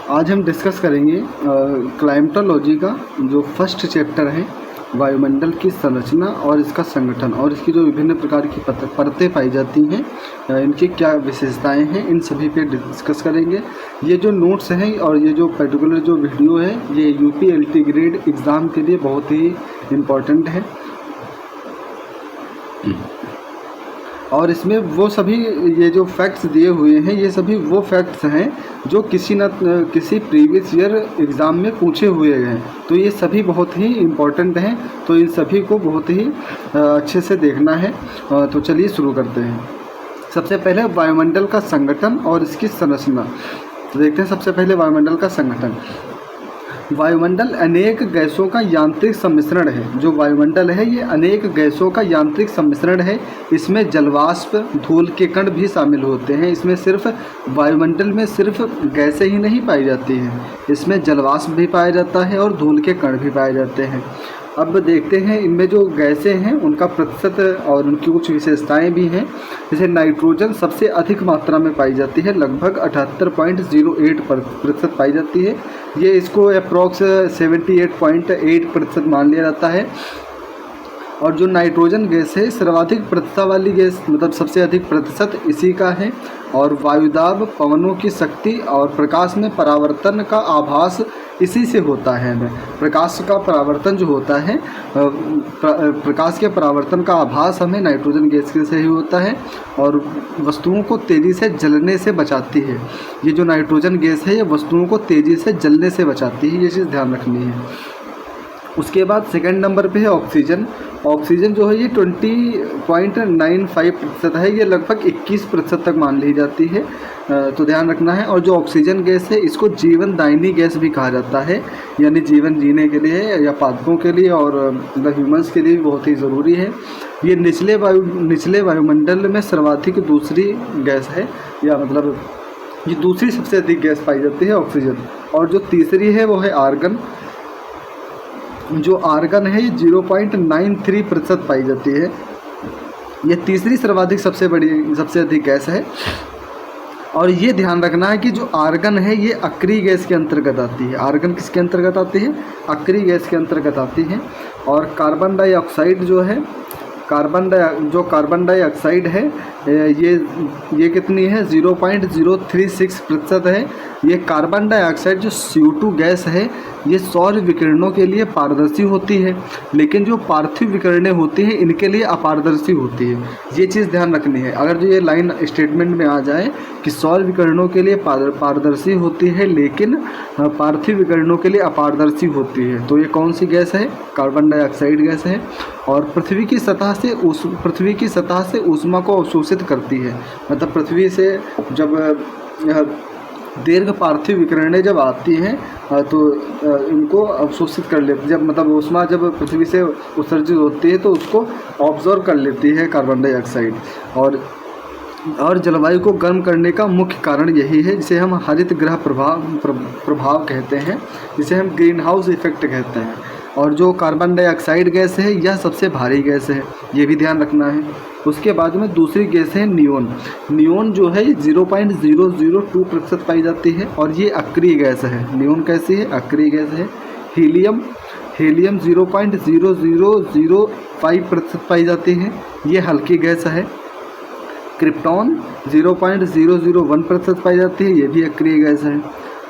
आज हम डिस्कस करेंगे क्लाइमेटोलॉजी का जो फर्स्ट चैप्टर है, वायुमंडल की संरचना और इसका संगठन और इसकी जो विभिन्न प्रकार की परतें पाई जाती हैं, इनकी क्या विशेषताएं हैं, इन सभी पे डिस्कस करेंगे। ये जो नोट्स हैं और ये जो पर्टिकुलर जो वीडियो है, ये यूपीएलटी ग्रेड एग्ज़ाम के लिए बहुत ही इम्पोर्टेंट है। और इसमें वो सभी ये जो फैक्ट्स दिए हुए हैं, ये सभी वो फैक्ट्स हैं जो किसी प्रीवियस ईयर एग्ज़ाम में पूछे हुए हैं। तो ये सभी बहुत ही इम्पोर्टेंट हैं, तो इन सभी को बहुत ही अच्छे से देखना है। तो चलिए शुरू करते हैं। सबसे पहले वायुमंडल का संगठन और इसकी संरचना तो देखते हैं। सबसे पहले वायुमंडल का संगठन। वायुमंडल अनेक गैसों का यांत्रिक सम्मिश्रण है। जो वायुमंडल है ये अनेक गैसों का यांत्रिक सम्मिश्रण है। इसमें जलवाष्प, धूल के कण भी शामिल होते हैं। इसमें सिर्फ वायुमंडल में सिर्फ गैसें ही नहीं पाई जाती हैं, इसमें जलवाष्प भी पाया जाता है और धूल के कण भी पाए जाते हैं। अब देखते हैं इनमें जो गैसें हैं उनका प्रतिशत और उनकी कुछ विशेषताएं भी हैं। जैसे नाइट्रोजन सबसे अधिक मात्रा में पाई जाती है, लगभग 78.08% पाई जाती है। ये इसको अप्रॉक्स 78.8% मान लिया जाता है। और जो नाइट्रोजन गैस है सर्वाधिक प्रतिशत वाली गैस, मतलब सबसे अधिक प्रतिशत इसी का है। और वायुदाब, पवनों की शक्ति और प्रकाश में परावर्तन का आभास इसी से होता है। प्रकाश का परावर्तन जो होता है, प्रकाश के परावर्तन का आभास हमें नाइट्रोजन गैस से ही होता है और वस्तुओं को तेज़ी से जलने से बचाती है। ये जो नाइट्रोजन गैस है ये वस्तुओं को तेज़ी से जलने से बचाती है, ये चीज़ ध्यान रखनी है। उसके बाद सेकंड नंबर पे है ऑक्सीजन। ऑक्सीजन जो है ये 20.95% है, ये लगभग 21% तक मान ली जाती है, तो ध्यान रखना है। और जो ऑक्सीजन गैस है इसको जीवनदायिनी गैस भी कहा जाता है, यानी जीवन जीने के लिए या पादपों के लिए और ह्यूमंस के लिए भी बहुत ही ज़रूरी है। ये निचले वायुमंडल में सर्वाधिक दूसरी गैस है, या मतलब ये दूसरी सबसे अधिक गैस पाई जाती है ऑक्सीजन। और जो तीसरी है वो है आर्गन। जो आर्गन है ये 0.93% पाई जाती है। ये तीसरी सर्वाधिक सबसे अधिक गैस है। और ये ध्यान रखना है कि जो आर्गन है ये अक्रिय गैस के अंतर्गत आती है। आर्गन किसके अंतर्गत आती है? अक्रिय गैस के अंतर्गत आती है। और कार्बन डाइऑक्साइड जो है, कार्बन डाइऑक्साइड है ये कितनी है? 0.036% है। ये कार्बन डाइऑक्साइड जो CO2 गैस है ये सौर विकिरणों के लिए पारदर्शी होती है, लेकिन जो पार्थिव विकिरणें होती हैं इनके लिए अपारदर्शी होती है। ये चीज़ ध्यान रखनी है। अगर जो ये लाइन स्टेटमेंट में आ जाए कि सौर विकिरणों के लिए पारदर्शी होती है लेकिन पार्थिव विकिरणों के लिए अपारदर्शी होती है, तो ये कौन सी गैस है? कार्बन डाइऑक्साइड गैस है। और पृथ्वी की सतह से ऊष्मा को अवशोषित करती है। मतलब पृथ्वी से जब दीर्घ पार्थिव विकिरणें जब आती हैं तो इनको अवशोषित कर लेती है। जब मतलब ऊष्मा जब पृथ्वी से उत्सर्जित होती है तो उसको ऑब्जर्व कर लेती है कार्बन डाइऑक्साइड। और जलवायु को गर्म करने का मुख्य कारण यही है, जिसे हम हरित गृह प्रभाव कहते हैं, जिसे हम ग्रीन हाउस इफेक्ट कहते हैं। और जो कार्बन डाइऑक्साइड गैस है यह सबसे भारी गैस है, ये भी ध्यान रखना है। उसके बाद में दूसरी गैस है नियोन। नियोन जो है 0.002% पाई जाती है और ये अक्रिय गैस है। नियोन कैसी है? अक्रिय गैस है। हीलियम 0.0005% पाई जाती है, ये हल्की गैस है। क्रिप्टॉन 0.001% पाई जाती है, ये भी अक्रिय गैस है।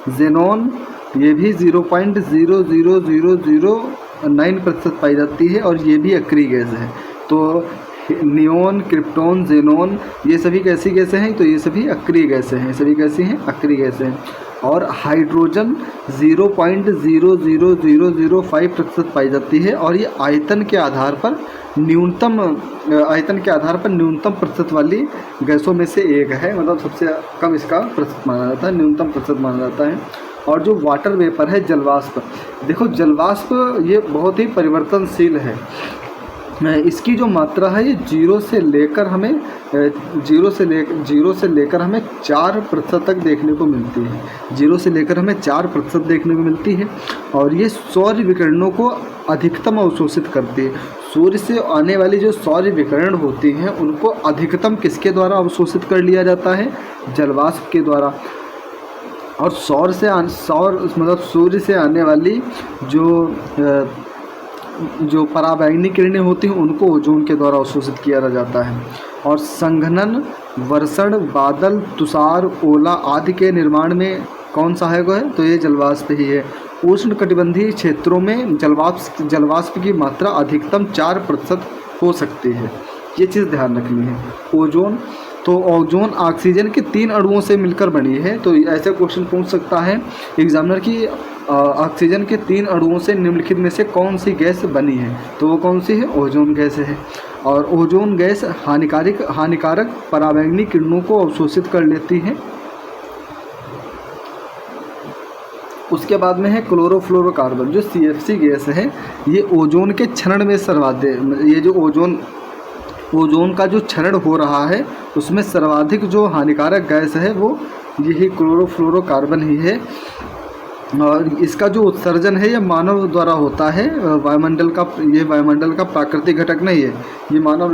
जेनॉन ये भी 0.00009% पाई जाती है और ये भी अक्रिय गैस है। तो नियोन, क्रिप्टॉन, जेनॉन ये सभी कैसी गैसें हैं? तो ये सभी अक्रिय गैसें हैं। सभी कैसी हैं? अक्रिय गैसें हैं। और हाइड्रोजन 0.00005% पाई जाती है और ये आयतन के आधार पर न्यूनतम प्रतिशत वाली गैसों में से एक है। मतलब सबसे कम इसका प्रतिशत माना जाता है, न्यूनतम प्रतिशत माना जाता है। और जो वाटर वेपर है, जलवाष्प, देखो जलवाष्प ये बहुत ही परिवर्तनशील है। इसकी जो मात्रा है ये 0 से लेकर हमें 4% तक देखने को मिलती है। 0 से लेकर हमें 4% देखने को मिलती है। और ये सौर विकिरणों को अधिकतम अवशोषित करती है। सूर्य से आने वाली जो सौर विकिरण होती हैं उनको अधिकतम किसके द्वारा अवशोषित कर लिया जाता है? जलवाष्प के द्वारा। और सौर मतलब सूर्य से आने वाली जो पराबैंगनी किरणें होती हैं उनको ओजोन के द्वारा अवशोषित किया जाता है। और संघनन, वर्षण, बादल, तुषार, ओला आदि के निर्माण में कौन सहायक है? तो ये जलवाष्प ही है। उष्णकटिबंधीय क्षेत्रों में जलवाष्प की मात्रा अधिकतम 4% हो सकती है। ये चीज़ ध्यान रखनी है। ओजोन ऑक्सीजन के 3 अणुओं से मिलकर बनी है। तो ऐसे क्वेश्चन पूछ सकता है एग्जामिनर कि ऑक्सीजन के 3 अणुओं से निम्नलिखित में से कौन सी गैस बनी है? तो वो कौन सी है? ओजोन गैस है। और ओजोन गैस हानिकारक पराबैंगनी किरणों को अवशोषित कर लेती है। उसके बाद में है क्लोरोफ्लोरोकार्बन, जो CFC गैस है। ये ओजोन के क्षरण में सर्वाधिक, ये जो ओजोन का जो क्षरण हो रहा है उसमें सर्वाधिक जो हानिकारक गैस है वो यही क्लोरोफ्लोरोकार्बन ही है। और इसका जो उत्सर्जन है ये मानव द्वारा होता है। वायुमंडल का प्राकृतिक घटक नहीं है, ये मानव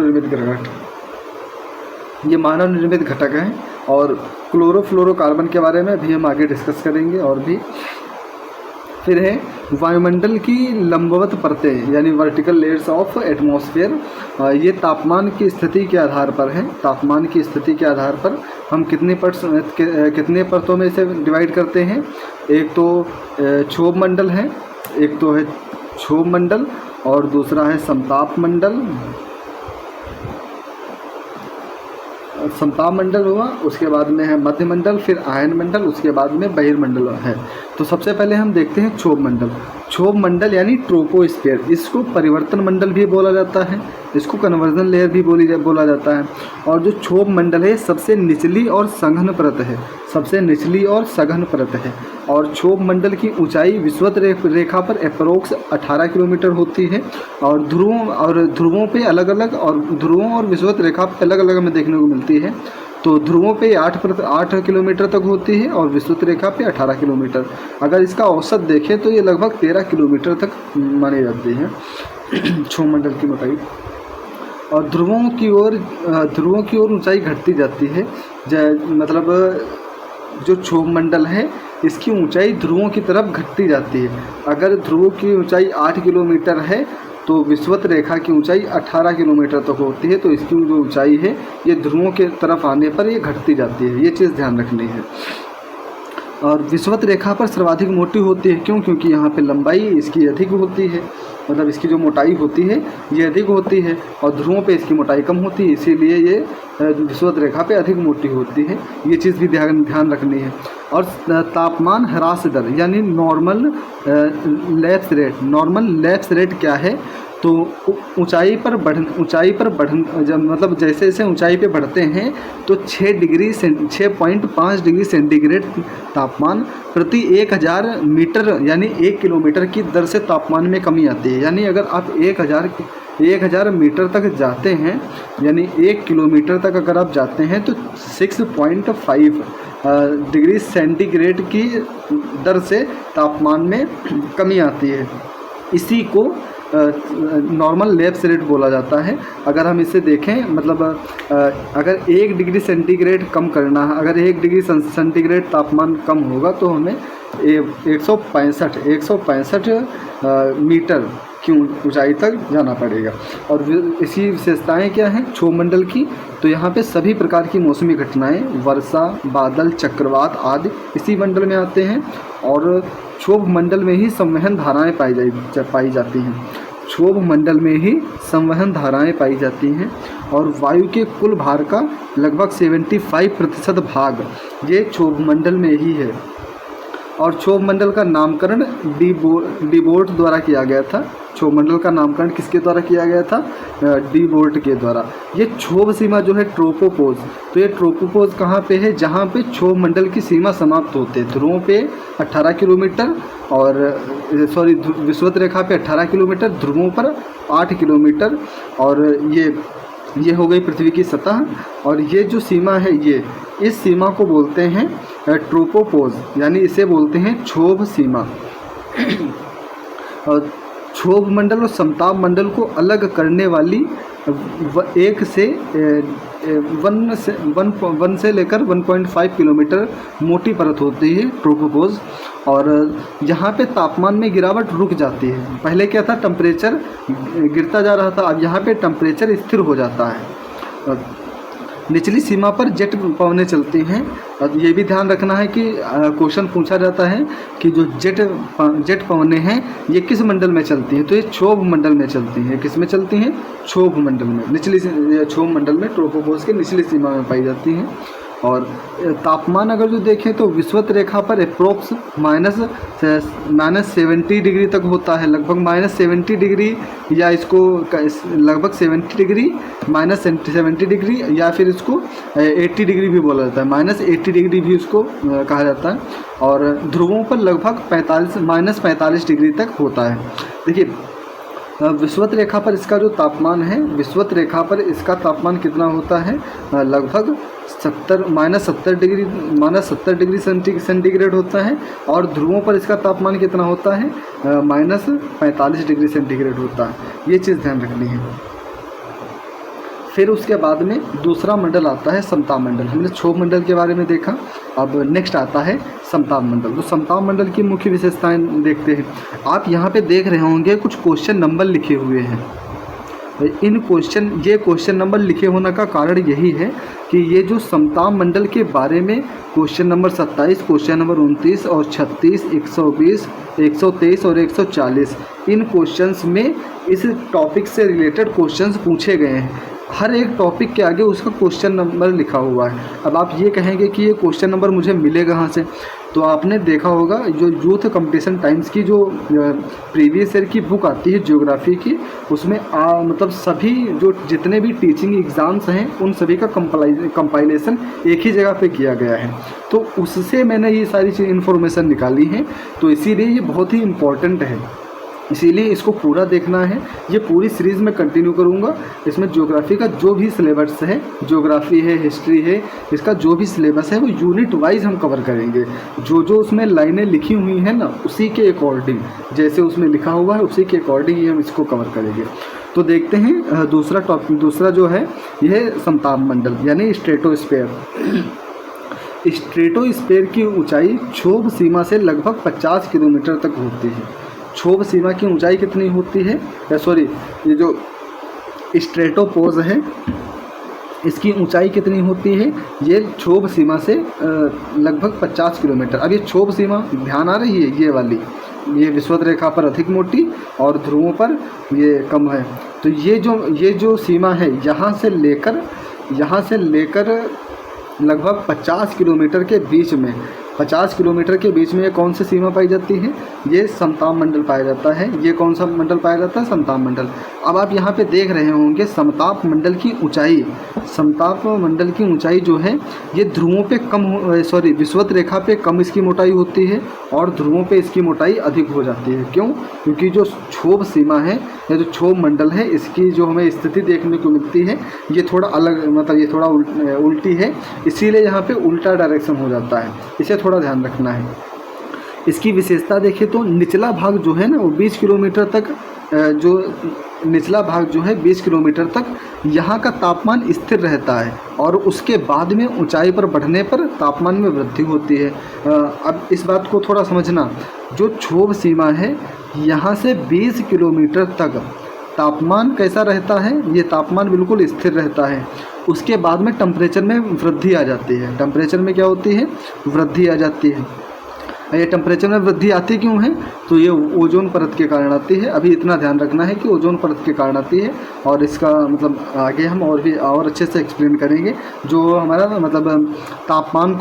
निर्मित घटक है। और क्लोरोफ्लोरोकार्बन के बारे में भी हम आगे डिस्कस करेंगे। और भी फिर है वायुमंडल की लंबवत परतें यानी वर्टिकल लेयर्स ऑफ एटमॉस्फेयर। ये तापमान की स्थिति के आधार पर है। तापमान की स्थिति के आधार पर हम कितने परतों में इसे डिवाइड करते हैं? एक तो क्षोभ मंडल है, एक तो है क्षोभ मंडल और दूसरा है समताप मंडल हुआ। उसके बाद में है मध्य मंडल, फिर आयन मंडल, उसके बाद में बहिर्मंडल है। तो सबसे पहले हम देखते हैं क्षोभ मंडल यानी ट्रोपोस्फीयर। इसको परिवर्तन मंडल भी बोला जाता है, इसको कन्वर्जन लेयर भी बोला जाता है। और जो क्षोभ मंडल है सबसे निचली और सघन परत है। और क्षोभ मंडल की ऊंचाई विषुवत रेखा पर अप्रोक्स 18 किलोमीटर होती है। और ध्रुवों पे अलग अलग, और ध्रुवों और विषुवत रेखा पे अलग अलग हमें देखने को मिलती है। तो ध्रुवों पे 8 किलोमीटर तक होती है और विषुवत रेखा पे 18 किलोमीटर। अगर इसका औसत देखें तो ये लगभग 13 किलोमीटर तक मानी जाती है क्षोभ मंडल की मोटाई। और ध्रुवों की ओर ऊंचाई घटती जाती है। मतलब जो क्षोभ मंडल है इसकी ऊंचाई ध्रुवों की तरफ घटती जाती है। अगर ध्रुवों की ऊंचाई 8 किलोमीटर है तो विषुवत रेखा की ऊंचाई 18 किलोमीटर तक होती है। तो इसकी जो ऊंचाई है ये ध्रुवों के तरफ आने पर ये घटती जाती है। ये चीज़ ध्यान रखनी है। और विषुवत रेखा पर सर्वाधिक मोटी होती है। क्यों? क्योंकि यहाँ पे लंबाई इसकी अधिक होती है, मतलब इसकी जो मोटाई होती है ये अधिक होती है। और ध्रुवों पे इसकी मोटाई कम होती है, इसीलिए ये विषुवत रेखा पे अधिक मोटी होती है। ये चीज़ भी ध्यान रखनी है। और तापमान ह्रास दर यानी नॉर्मल लैप्स रेट क्या है? तो ऊंचाई पर मतलब जैसे जैसे ऊंचाई पे बढ़ते हैं तो 6.5 डिग्री सेंटीग्रेड तापमान प्रति 1000 मीटर यानी 1 किलोमीटर की दर से तापमान में कमी आती है। यानी अगर आप 1000 मीटर तक जाते हैं, यानी 1 किलोमीटर तक अगर आप जाते हैं तो 6.5 डिग्री सेंटीग्रेड की दर से तापमान में कमी आती है। इसी को नॉर्मल लैप्स रेट बोला जाता है। अगर हम इसे देखें, मतलब अगर 1 डिग्री सेंटीग्रेड कम करना है, अगर 1 डिग्री सेंटीग्रेड तापमान कम होगा तो हमें 165 मीटर की ऊंचाई तक जाना पड़ेगा। और इसी विशेषताएं क्या हैं क्षोभ मंडल की? तो यहाँ पे सभी प्रकार की मौसमी घटनाएं, वर्षा, बादल, चक्रवात आदि इसी मंडल में आते हैं। और क्षोभ मंडल में ही संवहन धाराएं पाई जाती हैं। क्षोभ मंडल में ही संवहन धाराएं पाई जाती हैं। और वायु के कुल भार का लगभग 75% भाग ये क्षोभ मंडल में ही है। और क्षोभ मंडल का नामकरण डी बोर्ट द्वारा किया गया था। क्षोभ मंडल का नामकरण किसके द्वारा किया गया था? डी बोर्ट के द्वारा। ये क्षोभ सीमा जो है ट्रोपोपोज, तो ये ट्रोपोपोज कहाँ पे है? जहाँ पे क्षोभ मंडल की सीमा समाप्त होते हैं। ध्रुवों पे 18 किलोमीटर और विषुवत रेखा पे 18 किलोमीटर, ध्रुवों पर 8 किलोमीटर। और ये हो गई पृथ्वी की सतह। और ये जो सीमा है इस सीमा को बोलते हैं ट्रोपोपोज, यानी इसे बोलते हैं क्षोभ सीमा। और क्षोभ मंडल और समताप मंडल को अलग करने वाली 1 से 1 से लेकर 1.5 किलोमीटर मोटी परत होती है ट्रोपोपोज। और यहाँ पे तापमान में गिरावट रुक जाती है। पहले क्या था, टेम्परेचर गिरता जा रहा था, अब यहाँ पे टेम्परेचर स्थिर हो जाता है। निचली सीमा पर जेट पवनें चलती हैं। और ये भी ध्यान रखना है कि क्वेश्चन पूछा जाता है कि जो जेट पवनें हैं ये किस मंडल में चलती हैं, तो ये क्षोभ मंडल में चलती हैं। किस में चलती हैं? क्षोभ मंडल में, निचली क्षोभ मंडल में ट्रोपोपोज की निचली सीमा में पाई जाती हैं। और तापमान अगर जो देखें तो विषुवत रेखा पर अप्रोक्स -70 डिग्री तक होता है, लगभग -70 डिग्री, या इसको लगभग 70 डिग्री -70 डिग्री, या फिर इसको 80 डिग्री भी बोला जाता है, -80 डिग्री भी उसको कहा जाता है। और ध्रुवों पर लगभग -45 डिग्री तक होता है। देखिए विषुवत रेखा पर इसका जो तापमान है, विषुवत रेखा पर इसका तापमान कितना होता है, लगभग -70 डिग्री सेंटीग्रेड होता है। और ध्रुवों पर इसका तापमान कितना होता है, -45 डिग्री सेंटीग्रेड होता है। ये चीज़ ध्यान रखनी है। फिर उसके बाद में दूसरा मंडल आता है समताप मंडल। हमने क्षोभ मंडल के बारे में देखा, अब नेक्स्ट आता है समताप मंडल। तो समताप मंडल की मुख्य विशेषताएं देखते हैं। आप यहाँ पे देख रहे होंगे कुछ क्वेश्चन नंबर लिखे हुए हैं। ये क्वेश्चन नंबर लिखे होने का कारण यही है कि ये जो समताप मंडल के बारे में क्वेश्चन नंबर 27, क्वेश्चन नंबर 29 और 36, 120, 123 और 140, इन क्वेश्चंस में इस टॉपिक से रिलेटेड क्वेश्चंस पूछे गए हैं। हर एक टॉपिक के आगे उसका क्वेश्चन नंबर लिखा हुआ है। अब आप ये कहेंगे कि ये क्वेश्चन नंबर मुझे मिले कहाँ से, तो आपने देखा होगा जो यूथ कंपटीशन टाइम्स की जो प्रीवियस ईयर की बुक आती है ज्योग्राफी की, उसमें मतलब सभी जो जितने भी टीचिंग एग्ज़ाम्स हैं उन सभी का कंपाइलेशन एक ही जगह पे किया गया है। तो उससे मैंने ये सारी चीज़ इन्फॉर्मेशन निकाली है, तो इसीलिए ये बहुत ही इम्पोर्टेंट है, इसीलिए इसको पूरा देखना है। ये पूरी सीरीज़ में कंटिन्यू करूँगा। इसमें ज्योग्राफी का जो भी सिलेबस है, ज्योग्राफी है, हिस्ट्री है, इसका जो भी सिलेबस है वो यूनिट वाइज हम कवर करेंगे। जो जो उसमें लाइनें लिखी हुई हैं ना, उसी के अकॉर्डिंग, जैसे उसमें लिखा हुआ है उसी के अकॉर्डिंग ही हम इसको कवर करेंगे। तो देखते हैं दूसरा जो है यह समताप मंडल यानी स्ट्रेटोस्फीयर। स्ट्रेटोस्फीयर की ऊंचाई क्षोभ सीमा से लगभग 50 किलोमीटर तक होती है। क्षोभ सीमा की ऊंचाई कितनी होती है, ये जो स्ट्रेटोपोज है इसकी ऊंचाई कितनी होती है, ये क्षोभ सीमा से लगभग 50 किलोमीटर। अब ये क्षोभ सीमा ध्यान आ रही है, ये वाली, ये विषुवत रेखा पर अधिक मोटी और ध्रुवों पर ये कम है। तो ये जो सीमा है यहाँ से लेकर लगभग 50 किलोमीटर के बीच में, 50 किलोमीटर के बीच में ये कौन सी सीमा पाई जाती है, ये समताप मंडल पाया जाता है। ये कौन सा मंडल पाया जाता है, समताप मंडल। अब आप यहाँ पे देख रहे होंगे समताप मंडल की ऊंचाई जो है ये ध्रुवों पे विषुवत रेखा पे कम इसकी मोटाई होती है और ध्रुवों पे इसकी मोटाई अधिक हो जाती है। क्यों? क्योंकि जो क्षोभ सीमा है या जो क्षोभ मंडल है, इसकी जो हमें स्थिति देखने को मिलती है ये थोड़ा अलग, मतलब ये थोड़ा उल्टी है, इसीलिए यहाँ पे उल्टा डायरेक्शन हो जाता है। इसे थोड़ा ध्यान रखना है। इसकी विशेषता देखें तो निचला भाग जो है ना वो 20 किलोमीटर तक, जो निचला भाग जो है 20 किलोमीटर तक यहाँ का तापमान स्थिर रहता है और उसके बाद में ऊंचाई पर बढ़ने पर तापमान में वृद्धि होती है। अब इस बात को थोड़ा समझना, जो क्षोभ सीमा है यहाँ से 20 किलोमीटर तक तापमान कैसा रहता है, ये तापमान बिल्कुल स्थिर रहता है। उसके बाद में टेम्परेचर में वृद्धि आ जाती है। टेम्परेचर में क्या होती है, वृद्धि आ जाती है। ये टेम्परेचर में वृद्धि आती क्यों है, तो ये ओजोन परत के कारण आती है। अभी इतना ध्यान रखना है कि ओजोन परत के कारण आती है, और इसका मतलब आगे हम और अच्छे से एक्सप्लेन करेंगे। जो हमारा मतलब तापमान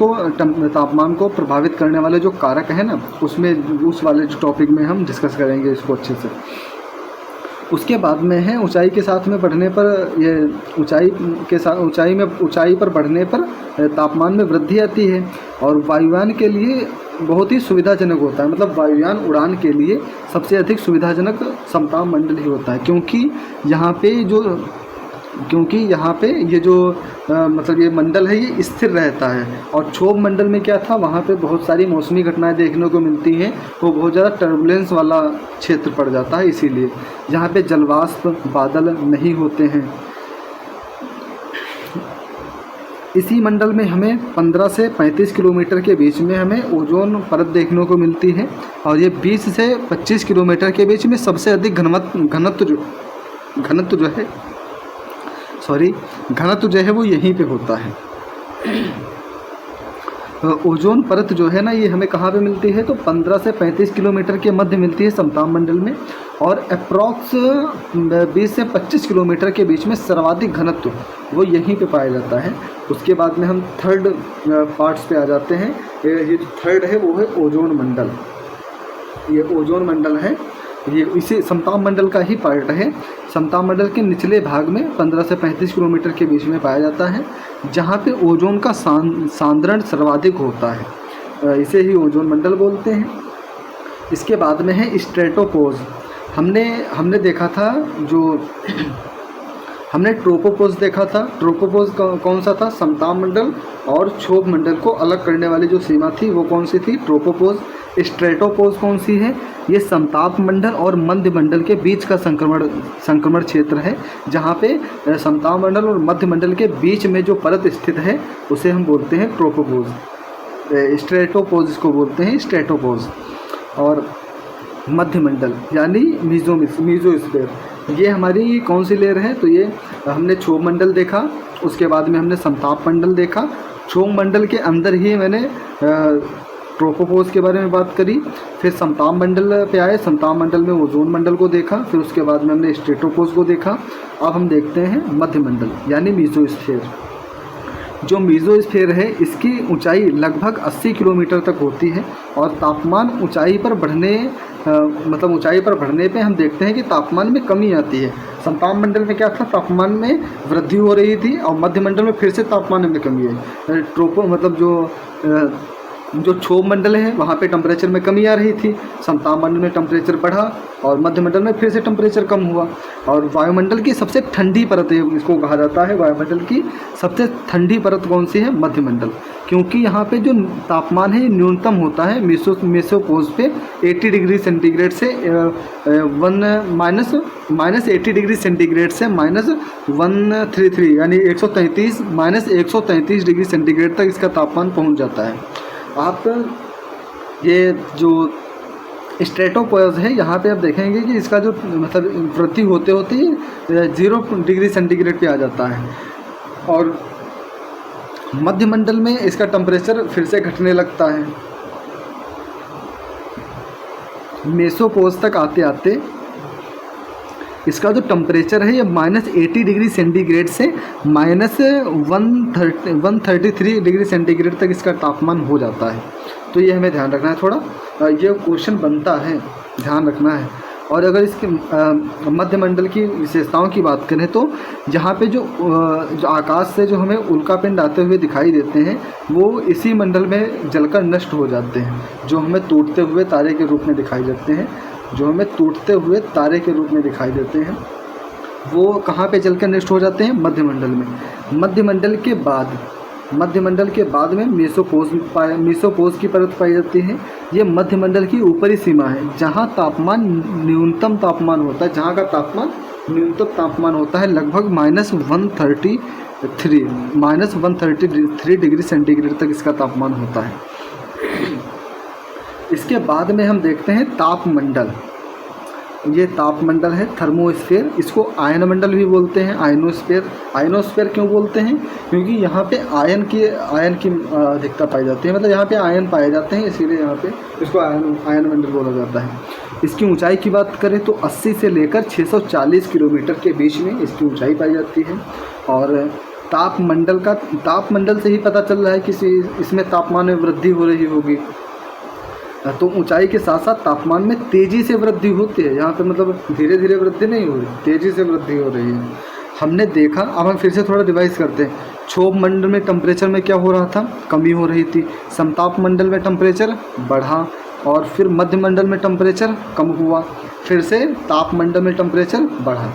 को प्रभावित करने वाले जो कारक है ना, उसमें उस वाले जो टॉपिक में हम डिस्कस करेंगे इसको अच्छे से। उसके बाद में है ऊंचाई के साथ में बढ़ने पर, ये ऊंचाई पर बढ़ने पर तापमान में वृद्धि आती है और वायुयान के लिए बहुत ही सुविधाजनक होता है। मतलब वायुयान उड़ान के लिए सबसे अधिक सुविधाजनक समताप मंडल ही होता है, क्योंकि यहाँ पे ये जो मतलब ये मंडल है ये स्थिर रहता है। और क्षोभ मंडल में क्या था, वहाँ पे बहुत सारी मौसमी घटनाएं देखने को मिलती हैं, वो बहुत ज़्यादा टर्बुलेंस वाला क्षेत्र पड़ जाता है। इसीलिए यहाँ पे जलवाष्प बादल नहीं होते हैं। इसी मंडल में हमें 15 से 35 किलोमीटर के बीच में हमें ओजोन परत देखने को मिलती है, और ये 20 से 25 किलोमीटर के बीच में सबसे अधिक घनत्व जो है वो यहीं पे होता है। ओजोन परत जो है ना, ये हमें कहाँ पे मिलती है, तो 15 से 35 किलोमीटर के मध्य मिलती है समताप मंडल में, और अप्रॉक्स 20 से 25 किलोमीटर के बीच में सर्वाधिक घनत्व वो यहीं पे पाया जाता है। उसके बाद में हम थर्ड पार्ट्स पे आ जाते हैं। ये जो थर्ड है वो है ओजोन मंडल। ये ओजोन मंडल है, ये इसी समताप मंडल का ही पार्ट है। समताप मंडल के निचले भाग में 15 से 35 किलोमीटर के बीच में पाया जाता है, जहाँ पे ओजोन का सांद्रण सर्वाधिक होता है, इसे ही ओजोन मंडल बोलते हैं। इसके बाद में है स्ट्रेटोपोज। हमने देखा था हमने ट्रोपोपोज देखा था। ट्रोपोपोज कौन सा था, समताप मंडल और क्षोभ मंडल को अलग करने वाली जो सीमा थी वो कौन सी थी, ट्रोपोपोज। स्ट्रेटोपोज कौन सी है, ये समताप मंडल और मध्य मंडल के बीच का संक्रमण क्षेत्र है, जहाँ पे समताप मंडल और मध्य मंडल के बीच में जो परत स्थित है उसे हम बोलते हैं ट्रोपोपोज। स्ट्रेटोपोज इसको बोलते हैं, स्ट्रेटोपोज। और मध्य मंडल यानी मीजोस्फीयर, ये हमारी कौन सी लेयर है, तो ये हमने क्षोभ मंडल देखा, उसके बाद में हमने समताप मंडल देखा। क्षोभ मंडल के अंदर ही मैंने ट्रोपोपोज के बारे में बात करी, फिर समताप मंडल पे आए, समताप मंडल में ओजोन मंडल को देखा, फिर उसके बाद में हमने स्ट्रेटोपोज को देखा। अब हम देखते हैं मध्य मंडल यानी मीजोस्फीयर। जो मीजोस्फीयर है इसकी ऊंचाई लगभग 80 किलोमीटर तक होती है, और तापमान ऊंचाई पर बढ़ने पे हम देखते हैं कि तापमान में कमी आती है। समताप मंडल में क्या था, तापमान में वृद्धि हो रही थी, और मध्य मंडल में फिर से तापमान में कमी है। जो क्षोभ मंडल है वहाँ पे टेम्परेचर में कमी आ रही थी, समताप मंडल में टेम्परेचर बढ़ा, और मध्य मंडल में फिर से टेम्परेचर कम हुआ। और वायुमंडल की सबसे ठंडी परत है, इसको कहा जाता है वायुमंडल की सबसे ठंडी परत कौन सी है, मध्य मंडल, क्योंकि यहाँ पे जो तापमान है न्यूनतम होता है मेसोपोज पे 80 डिग्री सेंटीग्रेड से माइनस 80 डिग्री सेंटीग्रेड से -133 यानी 133 डिग्री सेंटीग्रेड तक इसका तापमान पहुँच जाता है। आप ये जो स्ट्रेटोपोज है यहाँ पे आप देखेंगे कि इसका जो वृद्धि होते होते 0 डिग्री सेंटीग्रेड पे आ जाता है, और मध्य मंडल में इसका टेम्परेचर फिर से घटने लगता है। मेसोपोज तक आते आते इसका जो टेम्परेचर है ये -80 डिग्री सेंटीग्रेड से -133 डिग्री सेंटीग्रेड तक इसका तापमान हो जाता है। तो ये हमें ध्यान रखना है, थोड़ा ये क्वेश्चन बनता है, ध्यान रखना है। और अगर इसके मध्य मंडल की विशेषताओं की बात करें तो यहाँ पे जो आकाश से जो हमें उल्कापिंड आते हुए दिखाई देते हैं वो इसी मंडल में जलकर नष्ट हो जाते हैं, जो हमें टूटते हुए तारे के रूप में दिखाई देते हैं। वो कहाँ पे जलकर नष्ट हो जाते हैं, मध्य मंडल में। मध्य मंडल के बाद में मेसोपोज की परत पाई जाती है। ये मध्य मंडल की ऊपरी सीमा है, जहाँ तापमान न्यूनतम तापमान होता है, जहाँ का तापमान न्यूनतम तापमान होता है लगभग -133 डिग्री सेंटीग्रेड तक इसका तापमान होता है। इसके बाद में हम देखते हैं ताप मंडल। ये ताप मंडल है, थर्मोस्फीयर, इसको आयन मंडल भी बोलते हैं, आयनोस्फीयर क्यों बोलते हैं, क्योंकि यहाँ पे आयन की अधिकता पाई जाती है, मतलब यहाँ पे आयन पाए जाते हैं, इसीलिए यहाँ पे इसको आयन मंडल बोला जाता है। इसकी ऊंचाई की बात करें तो 80 से लेकर 640 किलोमीटर के बीच में इसकी ऊंचाई पाई जाती है। और ताप मंडल से ही पता चल रहा है कि इसमें तापमान में वृद्धि हो रही होगी, तो ऊंचाई के साथ साथ तापमान में तेज़ी से वृद्धि होती है। यहाँ पे मतलब धीरे धीरे वृद्धि नहीं हो रही, तेज़ी से वृद्धि हो रही है। हमने देखा, अब हम फिर से थोड़ा रिवाइज करते हैं। क्षोभ मंडल में टेम्परेचर में क्या हो रहा था, कमी हो रही थी। समताप मंडल में टेम्परेचर बढ़ा, और फिर मध्य मंडल में टेम्परेचर कम हुआ, फिर से ताप मंडल में टेम्परेचर बढ़ा।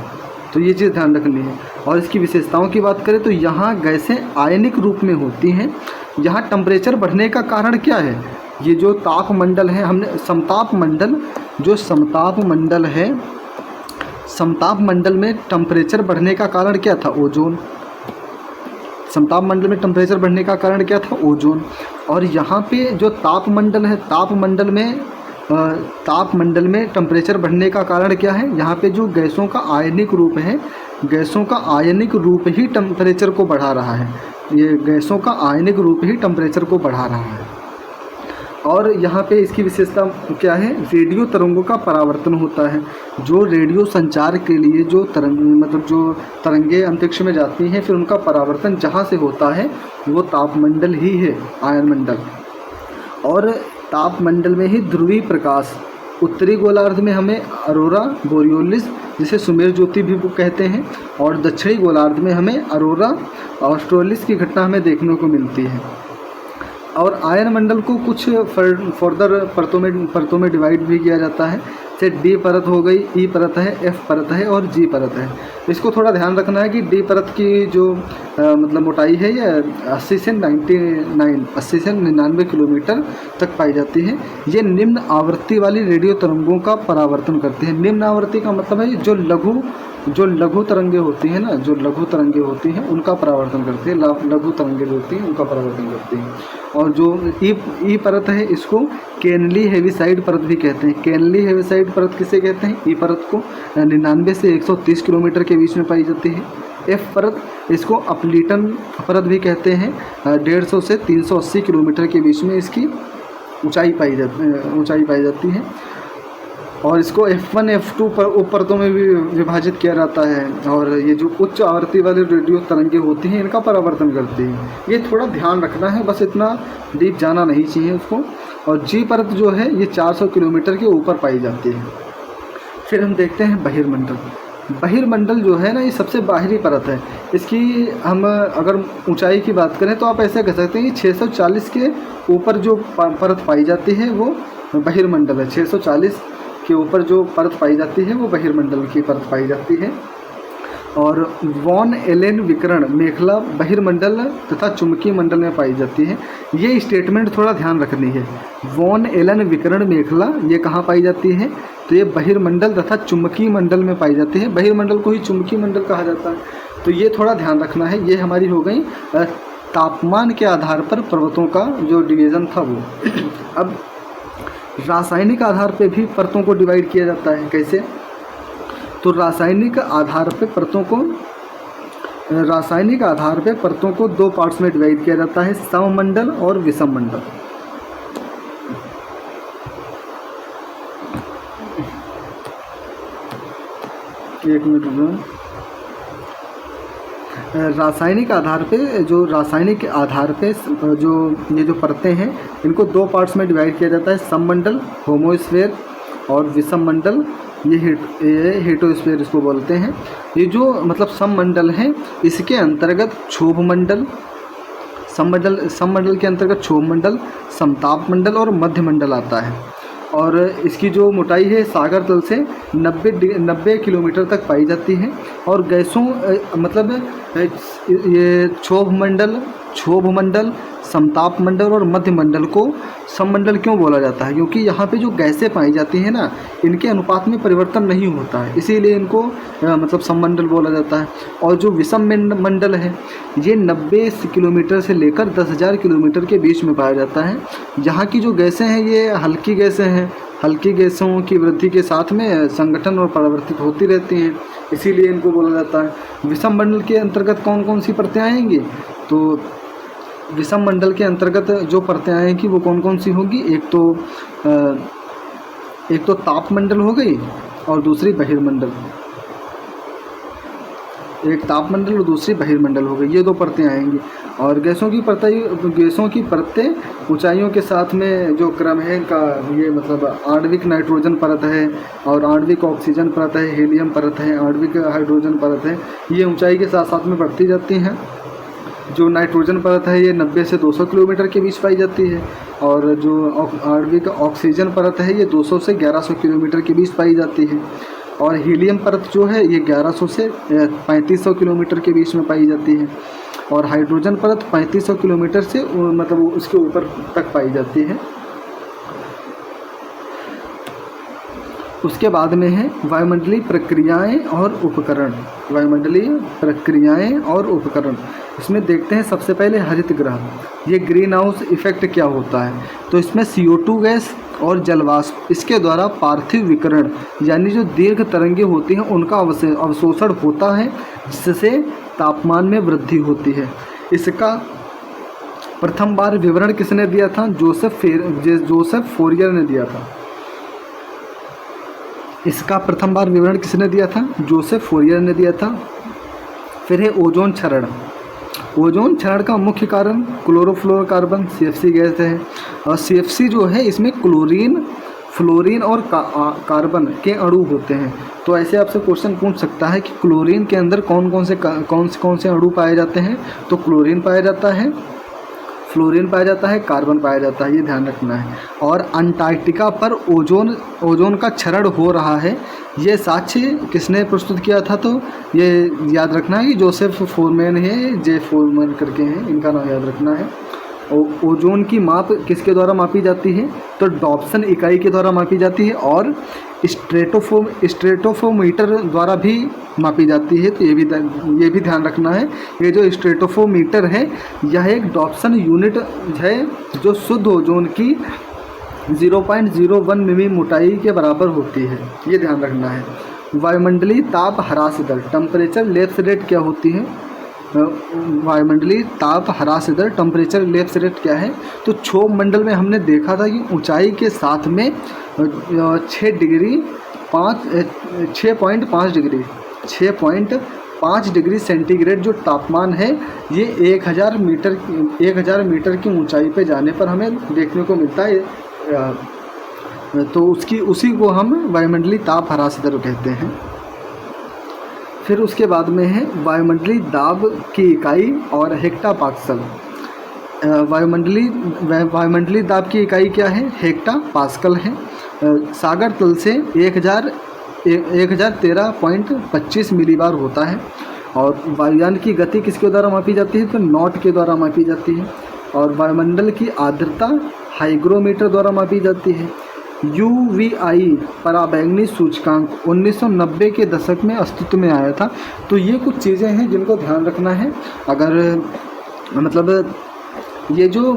तो ये चीज़ ध्यान रखनी है। और इसकी विशेषताओं की बात करें तो यहाँ गैसें आयनिक रूप में होती हैं। यहाँ टेम्परेचर बढ़ने का कारण क्या है, ये जो ताप मंडल है, हमने समताप मंडल में टेम्परेचर बढ़ने का कारण क्या था, ओजोन। समताप मंडल में टेम्परेचर बढ़ने का कारण क्या था? ओजोन। और यहाँ पे जो तापमंडल है, तापमंडल में टेम्परेचर बढ़ने का कारण क्या है? यहाँ पे जो गैसों का आयनिक रूप है, गैसों का आयनिक रूप ही टेम्परेचर को बढ़ा रहा है। ये गैसों का आयनिक रूप ही टेम्परेचर को बढ़ा रहा है। और यहाँ पे इसकी विशेषता क्या है? रेडियो तरंगों का परावर्तन होता है। जो रेडियो संचार के लिए जो तरंगे अंतरिक्ष में जाती हैं, फिर उनका परावर्तन जहाँ से होता है वो तापमंडल ही है, आयनमंडल। और तापमंडल में ही ध्रुवीय प्रकाश, उत्तरी गोलार्ध में हमें अरोरा बोरियोलिस, जिसे सुमेर ज्योति भी कहते हैं, और दक्षिणी गोलार्ध में हमें अरोरा ऑस्ट्रेलिस की घटना हमें देखने को मिलती है। और आयन मंडल को कुछ फर्दर परतों में डिवाइड भी किया जाता है। जैसे डी परत हो गई, ई परत है, एफ परत है और जी परत है। इसको थोड़ा ध्यान रखना है कि डी परत की जो मोटाई है ये 80 से 99 किलोमीटर तक पाई जाती है। ये निम्न आवृत्ति वाली रेडियो तरंगों का परावर्तन करती है। निम्न आवृत्ति का मतलब है जो लघु तरंगे होती हैं ना, जो लघु तरंगे होती हैं उनका परावर्तन करती है। लघु तरंगे जो होती हैं उनका परावर्तन करती हैं। और जो ई परत है, इसको केनली हेविसाइड परत भी कहते हैं। केनली हेविसाइड परत किसे कहते हैं? ई परत को 99 से 130 किलोमीटर के बीच में पाई जाती है। एफ परत, इसको अपलीटन परत भी कहते हैं। 150 से 380 किलोमीटर के बीच में इसकी ऊंचाई पाई जाती है। और इसको F1 F2 पर उप परतों में भी विभाजित किया जाता है। और ये जो उच्च आवृत्ति वाले रेडियो तरंगे होती हैं इनका परावर्तन करती हैं। ये थोड़ा ध्यान रखना है, बस इतना डीप जाना नहीं चाहिए उसको। और जी परत जो है ये 400 किलोमीटर के ऊपर पाई जाती है। फिर हम देखते हैं बहिर्मंडल। बहिर्मंडल जो है ना, ये सबसे बाहरी परत है। इसकी हम अगर ऊंचाई की बात करें तो आप ऐसे कह सकते हैं कि 640 के ऊपर जो परत पाई जाती है वो बहिर्मंडल है। 640 के ऊपर जो परत पाई जाती है वो बहिर्मंडल की परत पाई जाती है। और वॉन एलेन विकिरण मेखला बहिर्मंडल तथा चुंबकीय मंडल में पाई जाती है। ये स्टेटमेंट थोड़ा ध्यान रखनी है। वॉन एलन विकिरण मेखला ये कहाँ पाई जाती है? तो ये बहिर्मंडल तथा चुंबकीय मंडल में पाई जाती है। बहिर्मंडल को ही चुंबकीय मंडल कहा जाता है, तो ये थोड़ा ध्यान रखना है। ये हमारी हो गई तापमान के आधार पर पर्वतों का जो डिवीज़न था वो। अब रासायनिक आधार पे भी परतों को डिवाइड किया जाता है। कैसे? तो रासायनिक आधार पे परतों को दो पार्ट्स में डिवाइड किया जाता है, सममंडल और विषममंडल। एक मिनट। रासायनिक आधार पे ये जो परतें हैं इनको दो पार्ट्स में डिवाइड किया जाता है, सममंडल होमोस्फेयर और विषममंडल ये हेटोस्फेयर इसको बोलते हैं। ये जो सममंडल है इसके अंतर्गत क्षोभमंडल, सममंडल के अंतर्गत क्षोभमंडल, समताप मंडल और मध्यमंडल आता है। और इसकी जो मोटाई है सागर तल से 90 किलोमीटर तक पाई जाती है। और गैसों ये क्षोभमंडल, समताप मंडल और मध्यमंडल को सममंडल क्यों बोला जाता है? क्योंकि यहाँ पे जो गैसें पाई जाती हैं ना, इनके अनुपात में परिवर्तन नहीं होता है, इसीलिए इनको सममंडल बोला जाता है। और जो विषम मंडल है ये 90 किलोमीटर से लेकर 10,000 किलोमीटर के बीच में पाया जाता है। यहाँ की जो गैसें हैं ये हल्की गैसें हैं। हल्की गैसों की वृद्धि के साथ में संगठन और परिवर्तित होती रहती हैं, इसीलिए इनको बोला जाता है। विषम मंडल के अंतर्गत कौन कौन सी परतें आएंगी? तो विषम मंडल के अंतर्गत जो परतें आएंगी वो कौन कौन सी होगी? एक तो तापमंडल हो गई और दूसरी बहिर्मंडल। एक तापमंडल और दूसरी बहिर्मंडल हो गई, ये दो परतें आएंगी। और गैसों की परतें ऊंचाइयों के साथ में जो क्रम है इनका, ये आणविक नाइट्रोजन परत है और आणविक ऑक्सीजन परत है, हीलियम परत है, आणविक हाइड्रोजन परत है, ये ऊंचाई के साथ साथ में बढ़ती जाती हैं। जो नाइट्रोजन परत है ये 90 से 200 किलोमीटर के बीच पाई जाती है। और जो आणविक ऑक्सीजन परत है ये 200 से 1100 किलोमीटर के बीच पाई जाती है। और हीलियम परत जो है ये 1100 से 3500 किलोमीटर के बीच में पाई जाती है। और हाइड्रोजन परत 3500 किलोमीटर से उसके ऊपर तक पाई जाती है। उसके बाद में है वायुमंडलीय प्रक्रियाएं और उपकरण। इसमें देखते हैं सबसे पहले हरित गृह, ये ग्रीन हाउस इफेक्ट क्या होता है। तो इसमें CO2 गैस और जलवाष्प इसके द्वारा पार्थिव विकिरण यानी जो दीर्घ तरंगें होती हैं उनका अवशोषण होता है, जिससे तापमान में वृद्धि होती है। इसका प्रथम बार विवरण किसने दिया था? जोसेफ फोरियर ने दिया था। इसका प्रथम बार विवरण किसने दिया था? जोसेफ फोरियर ने दिया था। फिर है ओजोन क्षरण। ओजोन क्षरण का मुख्य कारण क्लोरोफ्लोरोकार्बन CFC गैस है। और CFC जो है इसमें क्लोरीन, फ्लोरीन और कार्बन के अणु होते हैं। तो ऐसे आपसे क्वेश्चन पूछ सकता है कि क्लोरीन के अंदर कौन से अणु पाए जाते हैं? तो क्लोरीन पाया जाता है, फ्लोरीन पाया जाता है, कार्बन पाया जाता है, ये ध्यान रखना है। और अंटार्कटिका पर ओजोन का क्षरण हो रहा है, ये साक्ष्य किसने प्रस्तुत किया था? तो ये याद रखना है कि जोसेफ फोरमैन है, जे फोरमैन करके हैं, इनका नाम याद रखना है। ओजोन की माप किसके द्वारा मापी जाती है? तो डॉप्सन इकाई के द्वारा मापी जाती है और स्ट्रेटोफोमीटर द्वारा भी मापी जाती है। तो ये भी ध्यान रखना है। ये जो स्ट्रेटोफोमीटर है यह एक डॉप्सन यूनिट है जो शुद्ध ओजोन की 0.01 मिमी मोटाई के बराबर होती है, ये ध्यान रखना है। वायुमंडलीय ताप ह्रास दर टेम्परेचर लैप्स रेट क्या होती है? वायुमंडलीय ताप ह्रास दर टेम्परेचर लैप्स रेट क्या है? तो क्षोभ मंडल में हमने देखा था कि ऊंचाई के साथ में 6.5 डिग्री सेंटीग्रेड जो तापमान है ये 1000 मीटर की ऊंचाई पे जाने पर हमें देखने को मिलता है। तो उसी को हम वायुमंडलीय ताप ह्रास दर कहते हैं। फिर उसके बाद में है वायुमंडलीय दाब की इकाई और हेक्टापास्कल। वायुमंडलीय दाब की इकाई क्या है? हेक्टापास्कल है। सागर तल से 1013.25 मिलीबार होता है। और वायुयान की गति किसके द्वारा मापी जाती है? तो नॉट के द्वारा मापी जाती है। और वायुमंडल की आर्द्रता हाइग्रोमीटर द्वारा मापी जाती है। UVI पराबैंगनी सूचकांक 1990 के दशक में अस्तित्व में आया था। तो ये कुछ चीज़ें हैं जिनको ध्यान रखना है। अगर मतलब ये जो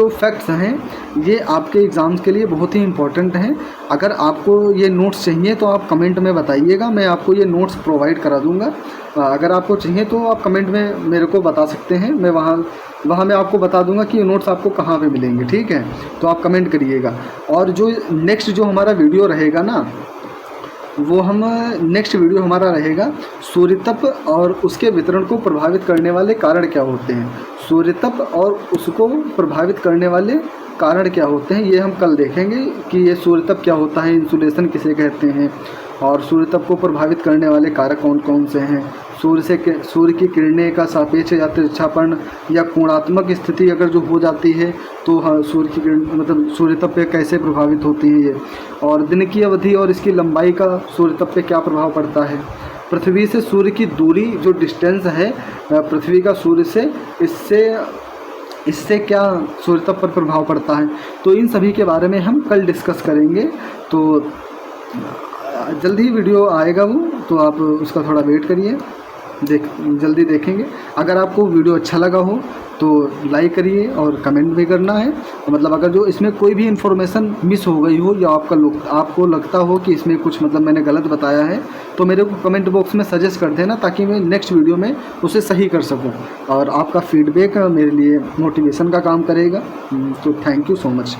फैक्ट्स हैं ये आपके एग्ज़ाम्स के लिए बहुत ही इम्पोर्टेंट हैं। अगर आपको ये नोट्स चाहिए तो आप कमेंट में बताइएगा, मैं आपको ये नोट्स प्रोवाइड करा दूँगा। अगर आपको चाहिए तो आप कमेंट में मेरे को बता सकते हैं, मैं वहाँ मैं आपको बता दूंगा कि ये नोट्स आपको कहाँ पे मिलेंगे, ठीक है? तो आप कमेंट करिएगा। और जो नेक्स्ट जो हमारा वीडियो रहेगा ना, वो नेक्स्ट वीडियो हमारा रहेगा सूर्यतप और उसके वितरण को प्रभावित करने वाले कारण क्या होते हैं। सूर्यतप और उसको प्रभावित करने वाले कारण क्या होते हैं ये हम कल देखेंगे कि ये सूर्यतप क्या होता है, इंसुलेशन किसे कहते हैं, और सूर्यतप को प्रभावित करने वाले कारक कौन कौन से हैं। सूर्य की किरणें का सापेक्ष या तिरछापन या कोणात्मक स्थिति अगर जो हो जाती है तो हाँ, सूर्य की किरण मतलब सूर्यतप पे कैसे प्रभावित होती हैं ये, और दिन की अवधि और इसकी लंबाई का सूर्यतप पे क्या प्रभाव पड़ता है। पृथ्वी से सूर्य की दूरी जो डिस्टेंस है पृथ्वी का सूर्य से, इससे क्या सूर्यतप पर प्रभाव पड़ता है। तो इन सभी के बारे में हम कल डिस्कस करेंगे। तो जल्दी ही वीडियो आएगा वो, तो आप उसका थोड़ा वेट करिए, जल्दी देखेंगे। अगर आपको वीडियो अच्छा लगा हो तो लाइक करिए और कमेंट भी करना है। मतलब अगर जो इसमें कोई भी इन्फॉर्मेशन मिस हो गई हो या आपको लगता हो कि इसमें कुछ मतलब मैंने गलत बताया है तो मेरे को कमेंट बॉक्स में सजेस्ट कर देना, ताकि मैं नेक्स्ट वीडियो में उसे सही कर सकूं। और आपका फीडबैक मेरे लिए मोटिवेशन का काम करेगा। तो थैंक यू सो मच।